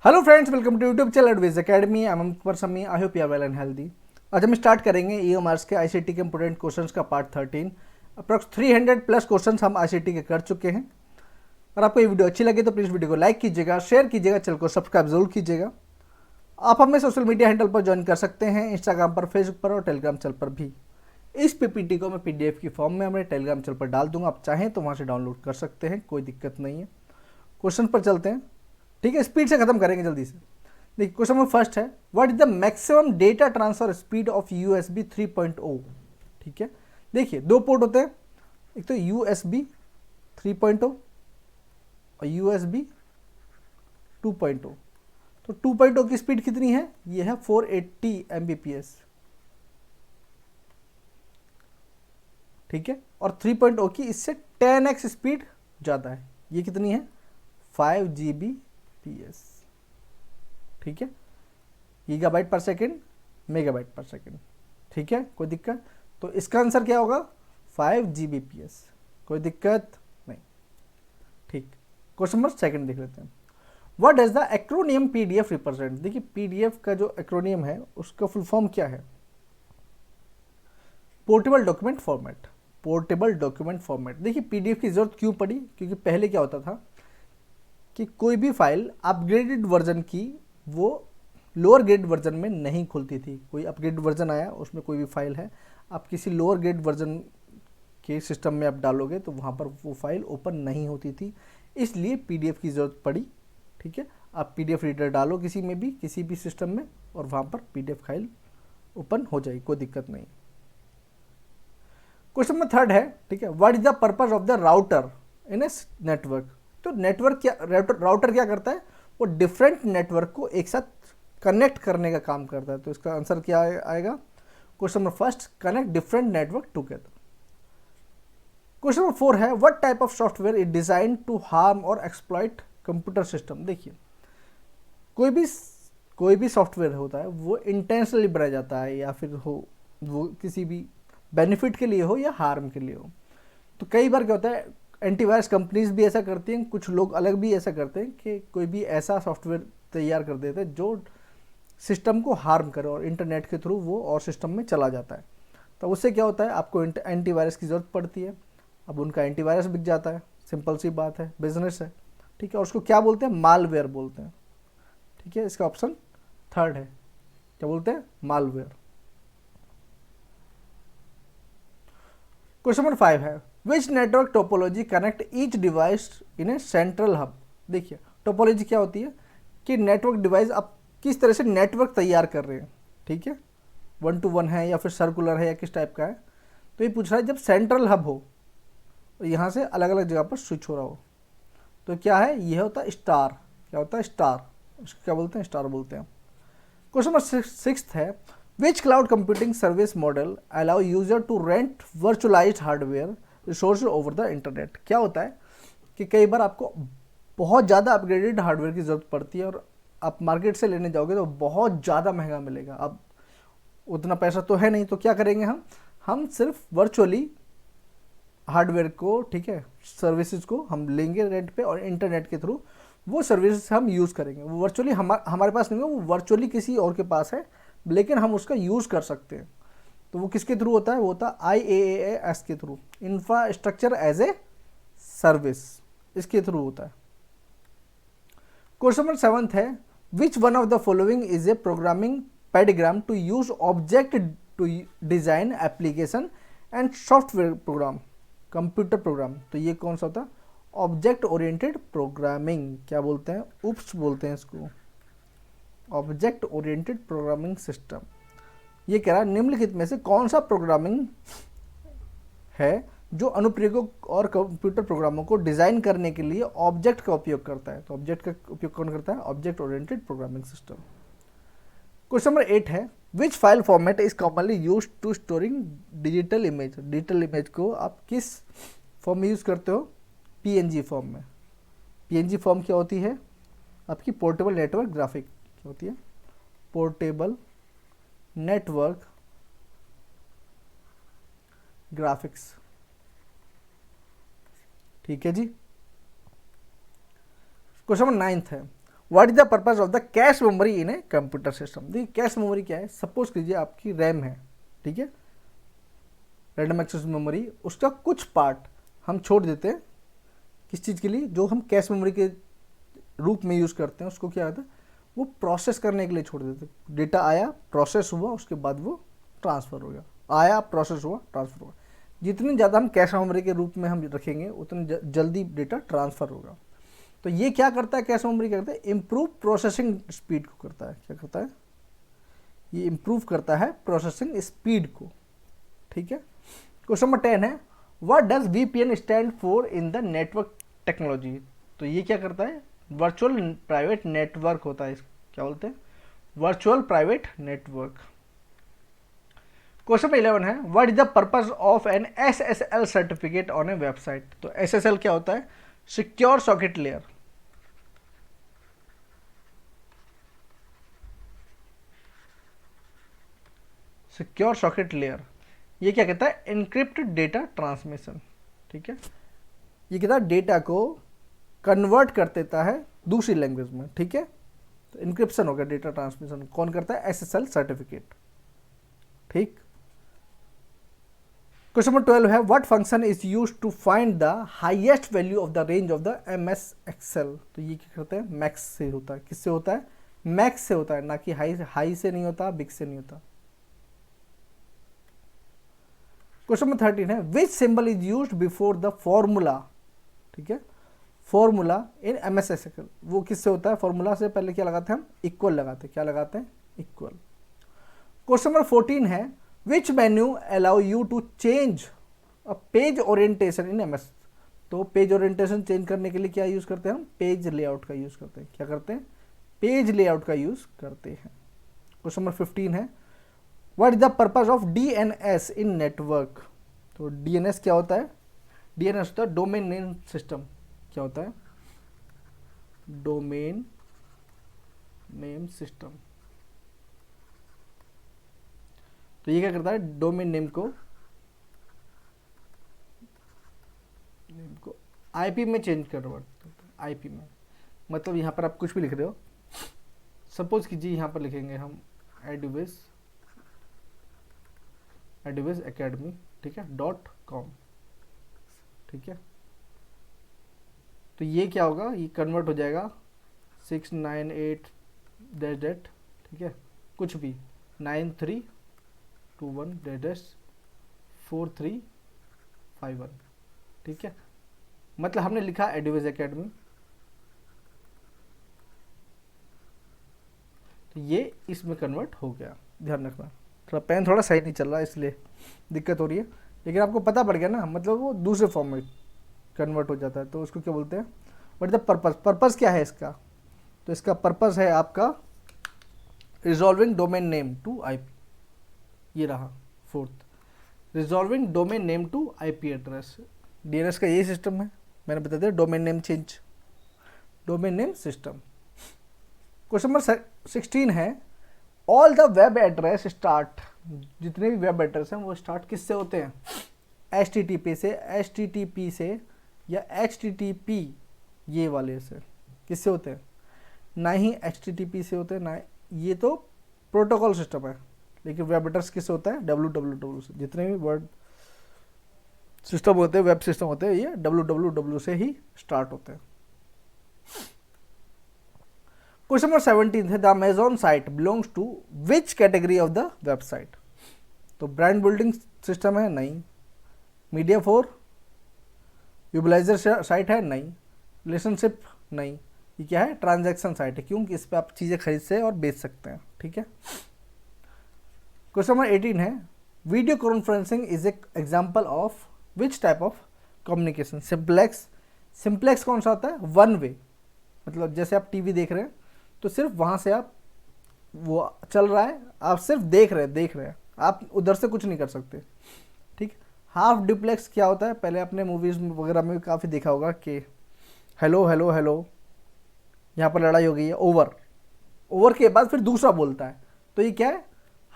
Hello friends, welcome to YouTube channel advice academy. I am Kumar Shami. I hope you are well and healthy. आज हम start करेंगे EO marks के ICT के important questions का part 13। Approx 300 plus questions हम ICT के कर चुके हैं। अगर आपको ये वीडियो अच्छी लगे तो प्लीज़ वीडियो को लाइक कीजिएगा, शेयर कीजिएगा, चैनल को सब्सक्राइब जरूर कीजिएगा। आप हमें सोशल मीडिया हैंडल पर ज्वाइन कर सकते हैं, इंस्टाग्राम पर, फेसबुक पर और टेलीग्राम चैनल पर भी। इस पीपीटी को मैं पीडीएफ की फॉर्म में हमारे टेलीग्राम चैनल पर डाल दूंगा, आप चाहें तो वहाँ से डाउनलोड कर सकते हैं, कोई दिक्कत नहीं है। क्वेश्चन पर चलते हैं, ठीक है। स्पीड से खत्म करेंगे जल्दी से। देखिए क्वेश्चन नंबर फर्स्ट है, what is the maximum data transfer speed of USB 3.0। ठीक है, देखिए दो पोर्ट होते हैं, एक तो यूएसबी 3.0 और यूएसबी 2.0। तो 2.0 की स्पीड कितनी है? ये है 480 Mbps, ठीक है। और 3.0 की इससे 10x स्पीड ज़्यादा है, ये कितनी है? 5 Gbps, ठीक है। गीगाबाइट पर सेकेंड, मेगाबाइट पर सेकेंड, ठीक है, कोई दिक्कत? तो इसका आंसर क्या होगा? 5 Gbps, कोई दिक्कत नहीं, ठीक। क्वेश्चन नंबर सेकेंड देख लेते हैं, what does the acromion PDF represent. देखिए पीडीएफ का जो एक्रोनियम है उसका फुल फॉर्म क्या है? Portable document format. Portable document format. देखिए पीडीएफ की जरूरत क्यों पड़ी? क्योंकि पहले क्या होता था कि कोई भी फाइल अपग्रेडेड वर्जन की वो लोअर ग्रेड वर्जन में नहीं खुलती थी। कोई अपग्रेड वर्जन आया, उसमें कोई भी फाइल है, आप किसी लोअर ग्रेड वर्जन के सिस्टम में आप डालोगे तो वहाँ पर वो फाइल ओपन नहीं होती थी, इसलिए पीडीएफ की ज़रूरत पड़ी, ठीक है। आप पीडीएफ रीडर डालो किसी में भी, किसी भी सिस्टम में, और वहाँ पर पीडीएफ फाइल ओपन हो जाएगी, कोई दिक्कत नहीं। क्वेश्चन नंबर थर्ड है, ठीक है, what is the purpose of the router in a network. तो नेटवर्क क्या, राउटर क्या करता है? वो डिफरेंट नेटवर्क को एक साथ कनेक्ट करने का काम करता है। तो इसका आंसर क्या आएगा? Question number first, connect different network together. Question number 4 है, what type of software is design to harm or exploit computer system. देखिए कोई भी सॉफ्टवेयर होता है वो इंटेंशनली बनाया जाता है, या फिर हो वो किसी भी बेनिफिट के लिए हो या हार्म के लिए हो। तो कई बार क्या होता है, एंटीवायरस कंपनीज भी ऐसा करती हैं, कुछ लोग अलग भी ऐसा करते हैं कि कोई भी ऐसा सॉफ्टवेयर तैयार कर देते हैं जो सिस्टम को हार्म करे और इंटरनेट के थ्रू वो और सिस्टम में चला जाता है। तो उससे क्या होता है, आपको एंटीवायरस की ज़रूरत पड़ती है। अब उनका एंटीवायरस बिक जाता है, सिंपल सी बात है, बिजनेस है, ठीक है। और उसको क्या बोलते हैं? मालवेयर बोलते हैं, ठीक है। इसका ऑप्शन थर्ड है, क्या बोलते हैं? मालवेयर। क्वेश्चन नंबर 5 है, which network topology connect each device in a central hub. देखिए टोपोलॉजी क्या होती है कि नेटवर्क डिवाइस आप किस तरह से नेटवर्क तैयार कर रहे हैं, ठीक है, 1 to 1 है या फिर सर्कुलर है या किस टाइप का है। तो ये पूछ रहा है जब सेंट्रल हब हो, यहाँ से अलग अलग जगह पर स्विच हो रहा हो, तो क्या है? ये होता है स्टार। क्या होता है? स्टार। इसको क्या बोलते हैं? स्टार बोलते हैं। क्वेश्चन नंबर 6 है, which cloud computing service model allow user to rent virtualized hardware resource over the internet. क्या होता है कि कई बार आपको बहुत ज़्यादा अपग्रेडेड हार्डवेयर की ज़रूरत पड़ती है और आप मार्केट से लेने जाओगे तो बहुत ज़्यादा महंगा मिलेगा। अब उतना पैसा तो है नहीं, तो क्या करेंगे हम सिर्फ वर्चुअली हार्डवेयर को, ठीक है, सर्विसेज को हम लेंगे रेंट पे और इंटरनेट के थ्रू वो सर्विसेज हम यूज़ करेंगे। वो वर्चुअली हमारे पास नहीं है, वो वर्चुअली किसी और के पास है, लेकिन हम उसका यूज़ कर सकते हैं। तो वो किसके थ्रू होता है? वो होता है IaaS के through, infrastructure as a service, इसके थ्रू होता है। क्वेश्चन नंबर 7 है, which one of the following is a programming paradigm to use object to design application and software program, computer program. तो ये कौन सा होता है? Object oriented programming. क्या बोलते हैं? उप्स बोलते हैं इसको, ऑब्जेक्ट ओरिएंटेड प्रोग्रामिंग सिस्टम। ये कह रहा है निम्नलिखित में से कौन सा प्रोग्रामिंग है जो अनुप्रयोगों और कंप्यूटर प्रोग्रामों को डिजाइन करने के लिए ऑब्जेक्ट का उपयोग करता है। तो ऑब्जेक्ट का उपयोग कौन करता है? Object oriented programming system. Question number 8 है, which file format is commonly use to storing digital image. Digital image को आप किस फॉर्म में यूज करते हो? PNG फॉर्म में। PNG फॉर्म क्या होती है? आपकी पोर्टेबल नेटवर्क ग्राफिक। क्या होती है? पोर्टेबल नेटवर्क ग्राफिक्स, ठीक है जी। क्वेश्चन नंबर 9 है, what is the purpose of the cache memory in a computer system. देखिए कैश मेमोरी क्या है, सपोज कीजिए आपकी रैम है, ठीक है, रैंडम एक्सेस मेमोरी, उसका कुछ पार्ट हम छोड़ देते हैं किस चीज़ के लिए, जो हम कैश मेमोरी के रूप में यूज़ करते हैं, उसको क्या होता है, वो प्रोसेस करने के लिए छोड़ देते हैं। डेटा आया, प्रोसेस हुआ, उसके बाद वो ट्रांसफ़र हो गया, आया, प्रोसेस हुआ, ट्रांसफ़र हुआ। जितनी ज़्यादा हम कैश मेमोरी के रूप में हम रखेंगे उतनी जल्दी डेटा ट्रांसफ़र होगा। तो ये क्या करता है, कैश मेमोरी क्या करता है, इम्प्रूव प्रोसेसिंग स्पीड को करता है। क्या करता है, ये इम्प्रूव करता है प्रोसेसिंग स्पीड को, ठीक है। क्वेश्चन नंबर 10 है, what does VPN stand for in the network technology. तो ये क्या करता है, वर्चुअल प्राइवेट नेटवर्क होता है, क्या बोलते हैं, वर्चुअल प्राइवेट नेटवर्क। क्वेश्चन 11 है, what is the purpose of an SSL certificate on a website. तो एसएसएल क्या होता है, secure socket layer. Secure socket layer ये क्या कहता है, एनक्रिप्टेड डेटा ट्रांसमिशन, ठीक है। ये कहता है डेटा को कन्वर्ट कर देता है दूसरी लैंग्वेज में, ठीक है। तो इनक्रिप्शन हो गया, डेटा ट्रांसमिशन कौन करता है, एसएसएल सर्टिफिकेट, ठीक। क्वेश्चन नंबर 12 है, what function is use to find the highest value of the range of the MS Excel. तो ये क्या करते हैं, मैक्स से होता है, किससे होता है, मैक्स से होता है, ना कि हाई से नहीं होता, बिग से नहीं होता। क्वेश्चन नंबर 13 है, विच symbol is used before the formula, ठीक है, फॉर्मूला इन एमएस एक्सेल। वो किससे होता है, फॉर्मूला से पहले क्या लगाते हैं हम, इक्वल लगाते हैं, क्या लगाते हैं, इक्वल। क्वेश्चन नंबर 14 है, which menu allow you to change a page orientation in MS. तो पेज ओरिएंटेशन चेंज करने के लिए क्या यूज करते हैं हम, पेज लेआउट का यूज करते हैं। क्या करते हैं, पेज लेआउट का यूज करते हैं। क्वेश्चन नंबर 15 है, what is the purpose of DNS in network. तो डीएनएस क्या होता है, डीएनएस होता है डोमेन नेम सिस्टम। क्या होता है, डोमेन नेम सिस्टम। तो ये क्या करता है, डोमेन नेम को आईपी में चेंज करवा, आईपी में, मतलब यहाँ पर आप कुछ भी लिख रहे हो, सपोज कीजिए यहाँ पर लिखेंगे हम एडविस एकेडमी, ठीक है, .com, ठीक है। तो ये क्या होगा, ये कन्वर्ट हो जाएगा 698 डैश, ठीक है, कुछ भी 9321 4351, ठीक है। मतलब हमने लिखा एडविस एकेडमी, तो ये इसमें कन्वर्ट हो गया, ध्यान रखना। थोड़ा पेन थोड़ा सही नहीं चल रहा है इसलिए दिक्कत हो रही है, लेकिन आपको पता पड़ गया ना, मतलब वो दूसरे फॉर्म में कन्वर्ट हो जाता है। तो उसको क्या बोलते हैं, what is the purpose, purpose क्या है इसका। तो इसका पर्पस है आपका resolving domain name to IP, ये रहा fourth, resolving domain name to IP address. DNS का यही सिस्टम है, मैंने बता दिया, domain name change, domain name system. Question number 16 है, all the web address start, जितने भी वेब एड्रेस हैं वो स्टार्ट किससे होते हैं, HTTP से, HTTP से या HTTP, ये वाले से किससे होते हैं, ना ही HTTP से होते हैं, ना ये तो प्रोटोकॉल सिस्टम है, लेकिन वेब एड्रेस किससे होता है, www से। जितने भी वर्ड सिस्टम होते हैं, वेब सिस्टम होते हैं, ये www से ही स्टार्ट होते हैं। क्वेश्चन नंबर 17 है, the Amazon site belongs to which category of the website. तो ब्रांड बिल्डिंग सिस्टम है, नहीं। मीडिया फॉर यूटिलाइजर साइट है, नहीं। रिलेशनशिप, नहीं। ये क्या है, ट्रांजैक्शन साइट है, क्योंकि इस पर आप चीज़ें खरीद से और बेच सकते हैं, ठीक है। क्वेश्चन नंबर 18 है, video conferencing is a example of which type of communication. Simplex, simplex कौन सा होता है, वन वे, मतलब जैसे आप टीवी देख रहे हैं तो सिर्फ वहाँ से आप, वो चल रहा है, आप सिर्फ देख रहे हैं, आप उधर से कुछ नहीं कर सकते, ठीक। हाफ डुप्लेक्स क्या होता है, पहले आपने मूवीज़ वगैरह में काफ़ी देखा होगा कि हेलो हेलो हेलो, यहाँ पर लड़ाई हो गई है, ओवर के बाद फिर दूसरा बोलता है, तो ये क्या है,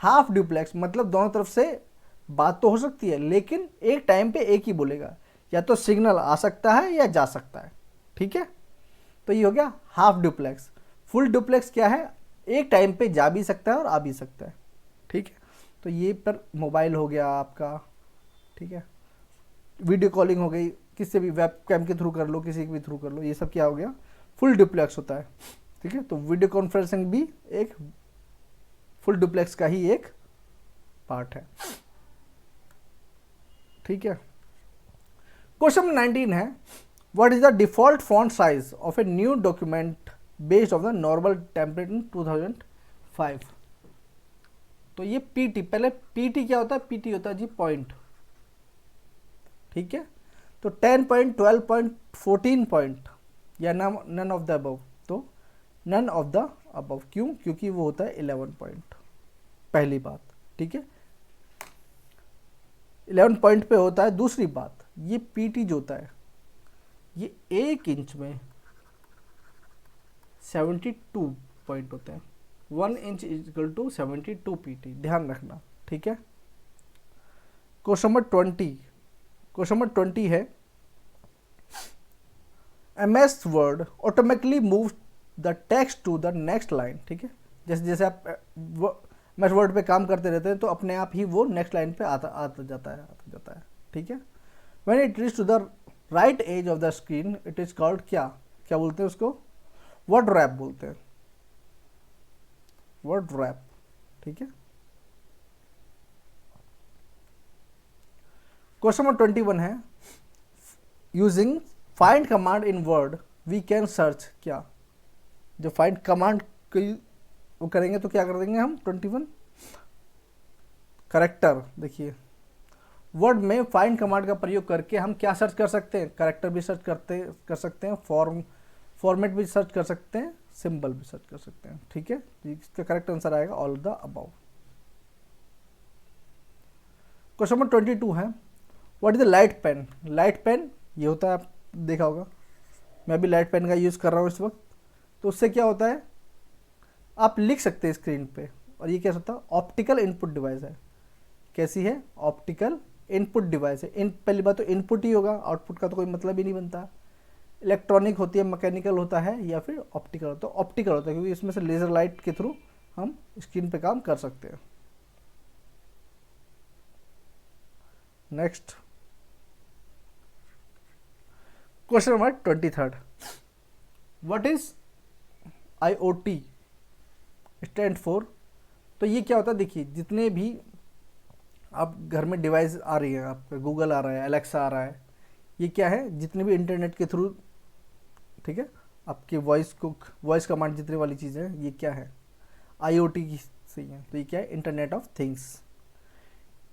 हाफ डुप्लेक्स, मतलब दोनों तरफ से बात तो हो सकती है लेकिन एक टाइम पे एक ही बोलेगा, या तो सिग्नल आ सकता है या जा सकता है, ठीक है। तो ये हो गया हाफ डुप्लेक्स। फुल डुप्लेक्स क्या है, एक टाइम पे जा भी सकता है और आ भी सकता है, ठीक है। तो ये पर मोबाइल हो गया आपका, ठीक है, वीडियो कॉलिंग हो गई, किससे भी वेब कैम के थ्रू कर लो, किसी के भी थ्रू कर लो, ये सब क्या हो गया, फुल डुप्लेक्स होता है, ठीक है। तो वीडियो कॉन्फ्रेंसिंग भी एक फुल डुप्लेक्स का ही एक पार्ट है, ठीक है। क्वेश्चन नंबर 19 है, what is the default font size of a new document based of the normal template in 2005। तो ये पीटी, पहले पीटी क्या होता है, पीटी होता है जी पॉइंट, ठीक है। तो 10 पॉइंट, 12 पॉइंट, 14 पॉइंट या नन ऑफ द अबव, तो नन ऑफ द अबव, क्यों, क्योंकि वो होता है 11 पॉइंट, पहली बात, ठीक है, 11 पॉइंट पे होता है। दूसरी बात, ये पीटी जो होता है ये 1 इंच में 72 पॉइंट होते हैं, 1 इंच इक्वल टू 72 पीटी, ध्यान रखना, ठीक है। क्वेश्चन नंबर 20, क्वेश्चन नंबर 20 है, MS word automatically move the text to the next line, ठीक है। जैसे जैसे आप MS वर्ड पे काम करते रहते हैं तो अपने आप ही वो नेक्स्ट लाइन पे आता जाता है, ठीक है। When it reach to the right edge of the screen it is called, क्या क्या बोलते हैं उसको, वर्ड रैप बोलते हैं, वर्ड रैप, ठीक है। क्वेश्चन नंबर 21 है, using find command in word we can search, क्या, जो फाइंड कमांड वो करेंगे तो क्या कर देंगे हम, 21 करेक्टर, देखिए वर्ड में फाइंड कमांड का प्रयोग करके हम क्या सर्च कर सकते हैं, करेक्टर भी सर्च कर सकते हैं, फॉर्मेट भी सर्च कर सकते हैं, सिंबल भी सर्च कर सकते हैं, ठीक है। इसका करेक्ट आंसर आएगा all the above. Question number 22 है, what is the light pen, light pen ये होता है, आप देखा होगा, मैं भी लाइट पेन का यूज़ कर रहा हूँ इस वक्त। तो उससे क्या होता है, आप लिख सकते हैं स्क्रीन पे, और ये क्या होता है, ऑप्टिकल इनपुट डिवाइस है। कैसी है, ऑप्टिकल इनपुट डिवाइस है। पहली बात तो इनपुट ही होगा, आउटपुट का तो कोई मतलब ही नहीं बनता। इलेक्ट्रॉनिक होती है, मैकेनिकल होता है, या फिर ऑप्टिकल होता है। ऑप्टिकल होता है क्योंकि इसमें से लेज़र लाइट के थ्रू हम स्क्रीन पे काम कर सकते हैं। Next question number 23, what is IoT stand for. तो ये क्या होता है, देखिए जितने भी आप घर में डिवाइस आ रही है, आपका गूगल आ रहा है, एलेक्सा आ रहा है, ये क्या है, जितने भी इंटरनेट के थ्रू, ठीक है, आपकी वॉइस कमांड जितने वाली चीज़ें हैं, ये क्या है, IoT की सही है। तो ये क्या है, internet of things,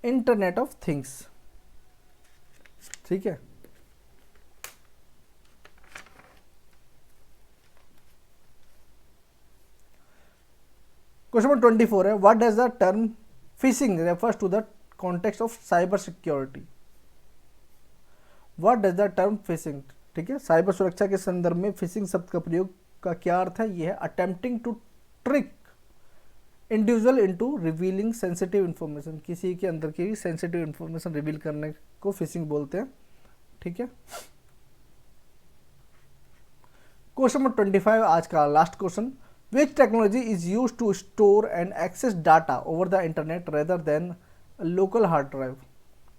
internet of things, ठीक है। क्वेश्चन नंबर 24 है, what does the term phishing refers to the context of cyber security. What does the term phishing, ठीक है, साइबर सुरक्षा के संदर्भ में फिशिंग शब्द का प्रयोग का क्या अर्थ है, ये है attempting to trick individual into revealing sensitive information, किसी के अंदर की सेंसिटिव इन्फॉर्मेशन रिवील करने को फिशिंग बोलते हैं, ठीक है। क्वेश्चन नंबर 25 आज का last question, which technology is use to store and access data over the internet rather than local hard drive,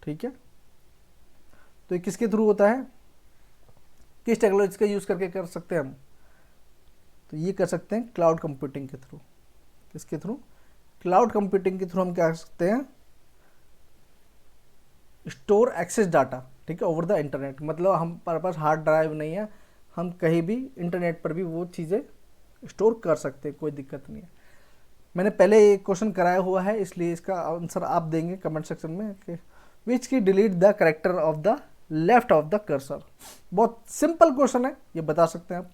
ठीक है। तो ये किसके थ्रू होता है, किस टेक्नोलॉजी का यूज करके कर सकते हैं हम, तो ये कर सकते हैं क्लाउड कंप्यूटिंग के थ्रू। किसके थ्रू, क्लाउड कंप्यूटिंग के थ्रू हम क्या कर सकते हैं, स्टोर एक्सेस डाटा, ठीक है, ओवर द इंटरनेट। मतलब हम हमारे पास हार्ड ड्राइव नहीं है, हम कहीं भी इंटरनेट पर भी वो चीज़ें स्टोर कर सकते हैं, कोई दिक्कत नहीं है। मैंने पहले एक क्वेश्चन कराया हुआ है, इसलिए इसका आंसर आप देंगे कमेंट सेक्शन में कि विच की delete the character of the left of the cursor. बहुत सिंपल क्वेश्चन है, ये बता सकते हैं आप,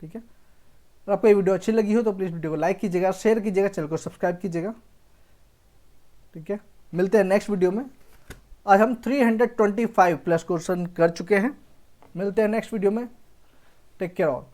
ठीक है। अगर आपको ये वीडियो अच्छी लगी हो तो प्लीज़ वीडियो को लाइक कीजिएगा, शेयर कीजिएगा, चैनल को सब्सक्राइब कीजिएगा, ठीक है। मिलते हैं नेक्स्ट वीडियो में। आज हम 325 प्लस क्वेश्चन कर चुके हैं। मिलते हैं नेक्स्ट वीडियो में। Take care all.